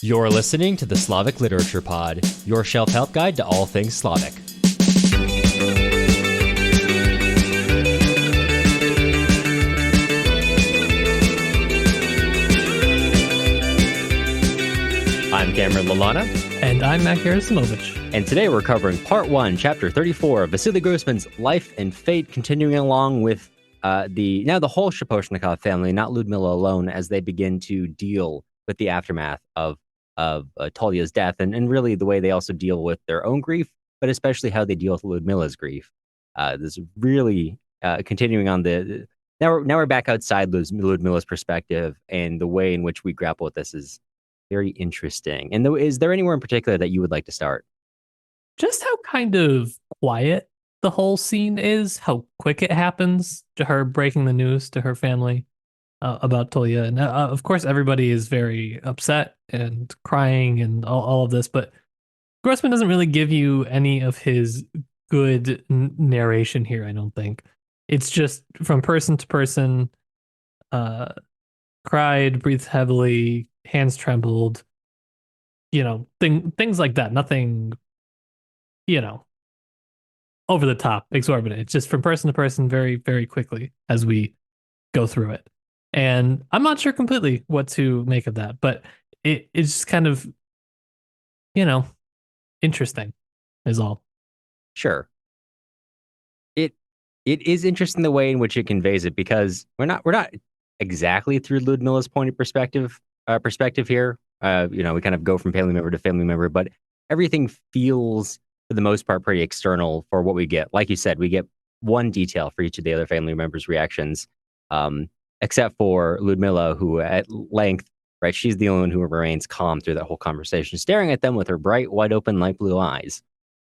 You're listening to the Slavic Literature Pod, your shelf help guide to all things Slavic. I'm Cameron Lalana. And I'm Matt Gerasimovich. And today we're covering Part 1, Chapter 34 of Vasily Grossman's Life and Fate, continuing along with the whole Shaposhnikov family, not Ludmilla alone, as they begin to deal with the aftermath of Tolya's death, and really the way they also deal with their own grief, but especially how they deal with Ludmilla's grief. This is really continuing on the... Now we're back outside Ludmilla's perspective, and the way in which we grapple with this is very interesting. And is there anywhere in particular that you would like to start? Just how kind of quiet the whole scene is, how quick it happens to her breaking the news to her family about Tolya. And of course, everybody is very upset and crying and all of this, but Grossman doesn't really give you any of his good narration here, I don't think. It's just from person to person, cried, breathed heavily, hands trembled, things like that. Nothing, over the top, exorbitant. It's just from person to person very, very quickly as we go through it. And I'm not sure completely what to make of that, but it's just kind of, interesting is all. Sure. It is interesting the way in which it conveys it, because we're not exactly through Ludmilla's point of perspective here. We kind of go from family member to family member, but everything feels, for the most part, pretty external for what we get. Like you said, we get one detail for each of the other family members' reactions, except for Ludmilla, who at length, right, she's the only one who remains calm through that whole conversation, staring at them with her bright, wide open, light blue eyes.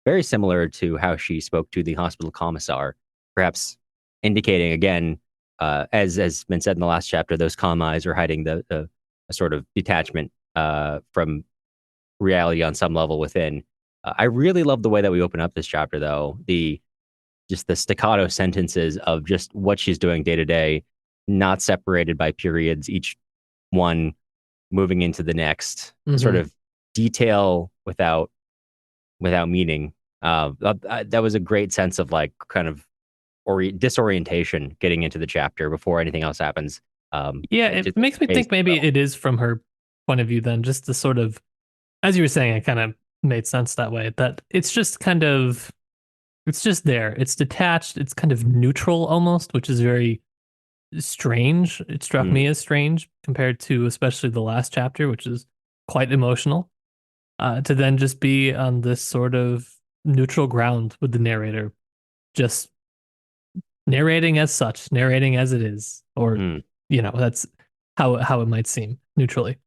Very similar to how she spoke to the hospital commissar, perhaps indicating again, as has been said in the last chapter, those calm eyes are hiding a sort of detachment from reality on some level within. I really love the way that we open up this chapter, though. The staccato sentences of just what she's doing day to day, not separated by periods, each one moving into the next, sort of detail without meaning. That was a great sense of kind of disorientation getting into the chapter before anything else happens. It makes me think maybe it is from her point of view then, just the sort of, as you were saying, it kind of made sense that way, that it's just there. It's detached. It's kind of neutral almost, which is very strange. It struck me as strange compared to especially the last chapter, which is quite emotional, to then just be on this sort of neutral ground with the narrator, just narrating as such, narrating as it is, or that's how it might seem neutrally,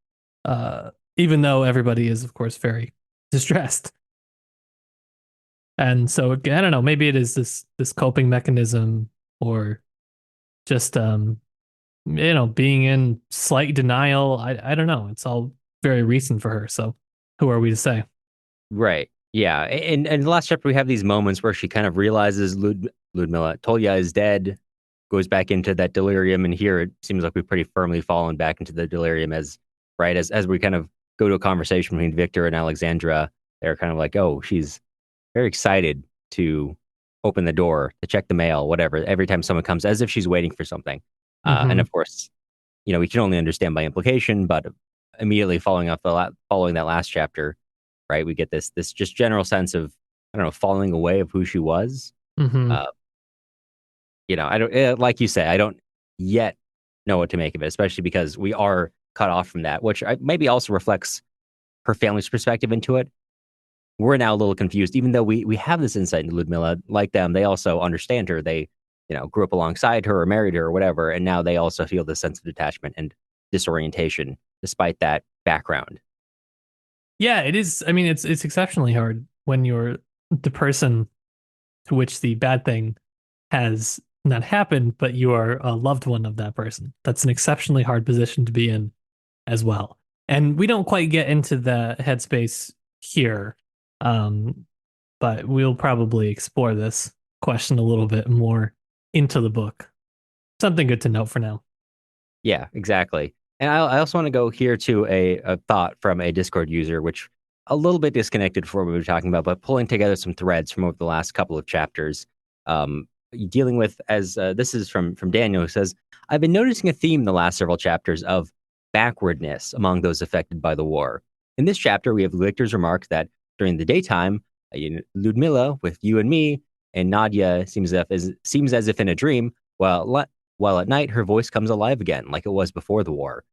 even though everybody is of course very distressed. And so I don't know, maybe it is this coping mechanism, or just being in slight denial. I don't know, it's all very recent for her, so who are we to say? Right. Yeah. And in the last chapter, we have these moments where she kind of realizes Ludmilla, Tolya is dead, goes back into that delirium. And here it seems like we've pretty firmly fallen back into the delirium as we kind of go to a conversation between Victor and Alexandra. They're kind of like, oh, she's very excited to open the door, to check the mail, whatever, every time someone comes, as if she's waiting for something. And of course, we can only understand by implication, but immediately following that last chapter, right, we get this just general sense of, I don't know, falling away of who she was. I don't, like you say, I don't yet know what to make of it, especially because we are cut off from that, which maybe also reflects her family's perspective into it. We're now a little confused, even though we have this insight into Ludmilla. Like them, they also understand her. They, grew up alongside her or married her or whatever, and now they also feel this sense of detachment and disorientation despite that background. Yeah, it is. I mean, it's exceptionally hard when you're the person to which the bad thing has not happened, but you are a loved one of that person. That's an exceptionally hard position to be in as well. And we don't quite get into the headspace here, but we'll probably explore this question a little bit more into the book. Something good to note for now. Yeah, exactly. And I also want to go here to a thought from a Discord user, which a little bit disconnected from what we were talking about, but pulling together some threads from over the last couple of chapters. Dealing with, as this is from Daniel, who says, I've been noticing a theme in the last several chapters of backwardness among those affected by the war. In this chapter, we have Victor's remark that during the daytime, Ludmilla, with you and me, and Nadia seems as if in a dream, while at night her voice comes alive again, like it was before the war.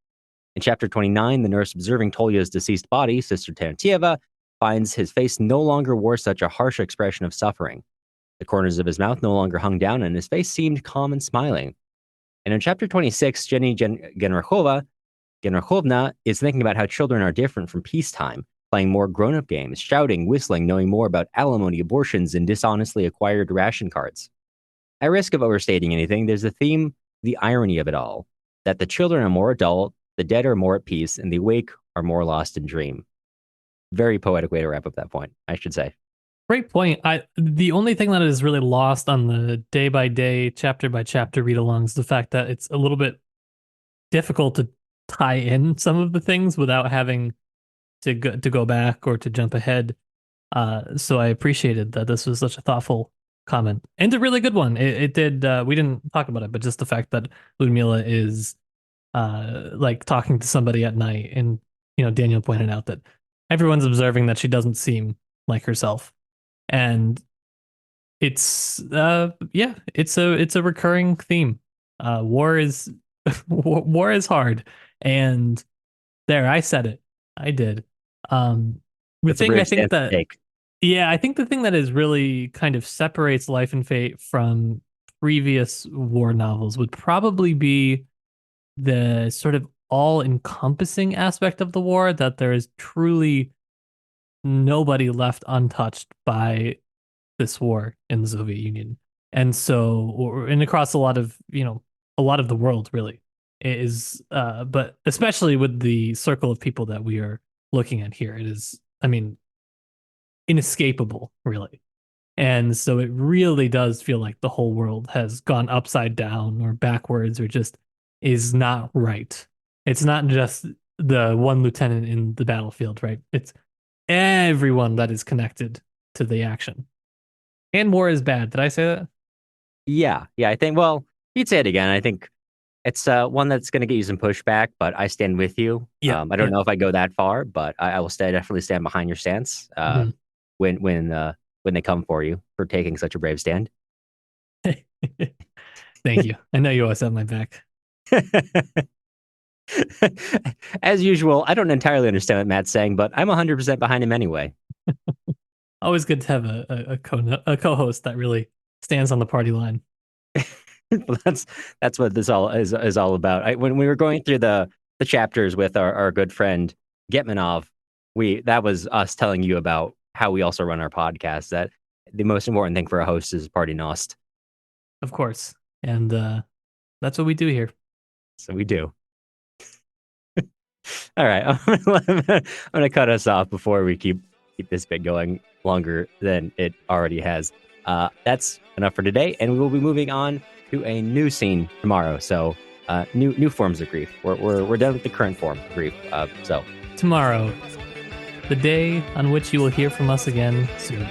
In chapter 29, the nurse observing Tolya's deceased body, Sister Tarantieva, finds his face no longer wore such a harsh expression of suffering. The corners of his mouth no longer hung down, and his face seemed calm and smiling. And in chapter 26, Jenny Genrachovna is thinking about how children are different from peacetime, playing more grown-up games, shouting, whistling, knowing more about alimony, abortions, and dishonestly acquired ration cards. At risk of overstating anything, there's a theme, the irony of it all, that the children are more adult, the dead are more at peace, and the awake are more lost in dream. Very poetic way to wrap up that point, I should say. Great point. The only thing that is really lost on the day by day, chapter by chapter read alongs is the fact that it's a little bit difficult to tie in some of the things without having to go back or to jump ahead. So I appreciated that this was such a thoughtful comment and a really good one. It did. We didn't talk about it, but just the fact that Ludmilla is like talking to somebody at night, and Daniel pointed out that everyone's observing that she doesn't seem like herself. And it's it's a recurring theme. War is war is hard, and there, I said it. I did. The thing I think that I think the thing that is really kind of separates Life and Fate from previous war novels would probably be the sort of all-encompassing aspect of the war, that there is truly nobody left untouched by this war in the Soviet Union. And so, and across a lot of the world, really is, but especially with the circle of people that we are looking at here, it is, inescapable, really. And so it really does feel like the whole world has gone upside down or backwards, or just is not right. It's not just the one lieutenant in the battlefield, right? It's everyone that is connected to the action. And war is bad. Did I say that? Yeah. I think, well, you'd say it again. I think it's one that's going to get you some pushback, but I stand with you. Yeah. I don't know if I go that far, but I will definitely stand behind your stance when they come for you for taking such a brave stand. Thank you. I know you always have my back. As usual, I don't entirely understand what Matt's saying, but I'm 100% behind him anyway. Always good to have a co-host that really stands on the party line. That's what this all is all about. When we were going through the chapters with our good friend Getmanov, that was us telling you about how we also run our podcast. That the most important thing for a host is party nost. Of course, and that's what we do here. So we do. All right, I'm gonna cut us off before we keep this bit going longer than it already has. That's enough for today, and we will be moving on to a new scene tomorrow. So new forms of grief. We're done with the current form of grief. So tomorrow, the day on which you will hear from us again soon.